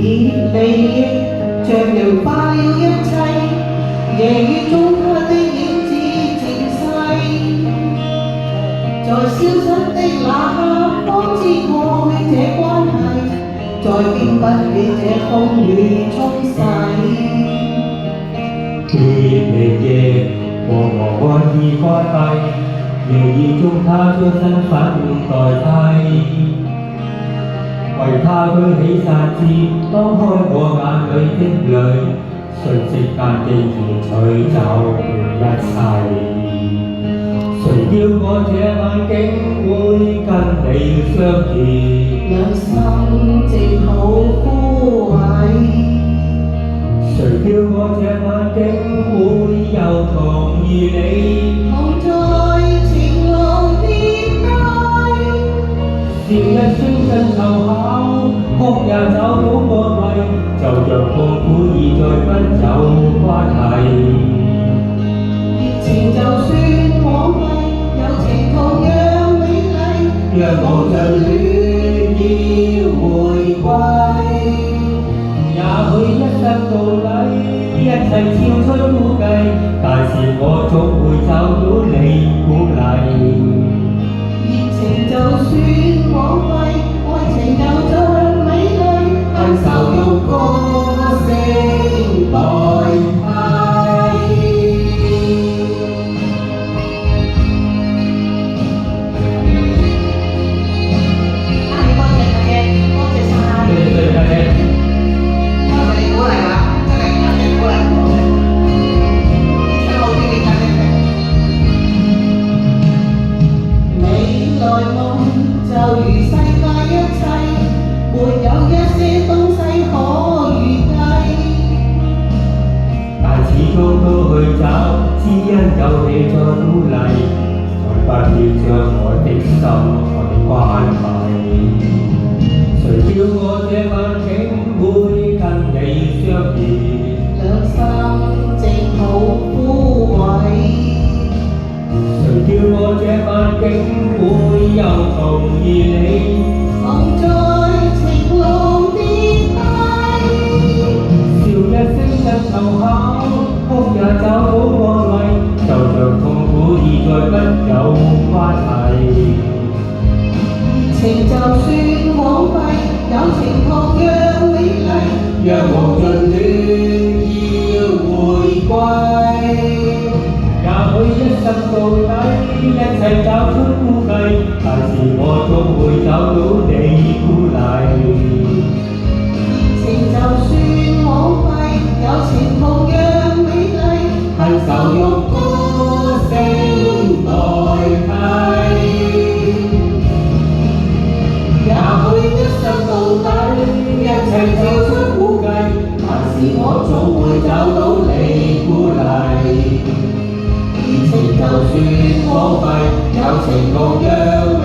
以利益象徵化了一切，夜雨中他的影子漸逝，在消失的那刻，方知過去這關係，再經不起這風雨沖洗。別離夜和我愛意關係，夜雨中他將身份代替。為他舉起殺志，當開我眼裏的淚，瞬息間竟然取走一切。誰叫我這晚竟會跟你相遇？兩心正好枯萎。誰叫我這晚竟會又同意你？同在情路跌低，笑一聲真湊巧，哭也找到安慰，就像痛苦已再不有關係。熱情就算枉費，友情同樣美麗，若無盡戀要回歸。也許一生到底，一切超出估計，但是我總會找到你鼓勵。熱情就算枉費，愛情又像美麗，分手用歌聲代替。多謝大嘅，多謝晒。對大家。多謝你鼓勵啦，真係多謝鼓勵。唱好啲嘅真係。你來夢就如世界一切，沒有一些東西可預計。但始終都去找，只因有你在鼓勵，才不要將我的心去關閉。誰叫我這晚竟會跟你相遇？兩心正好枯萎。誰叫我這晚竟會又同意你？夢在情路跌低，笑一聲真湊巧，哭也找到安慰，就像痛苦已再不有關係。情就算枉費，友情同樣美麗，若無盡戀要回歸。也許一生到底，一切找出估計，但是我總會找到你鼓勵。情就算枉費，友情同樣美麗，分手用歌聲代替。也許一生到底，一切超出估計，但是我總會找到你鼓勵。熱情就算枉費，友情同樣美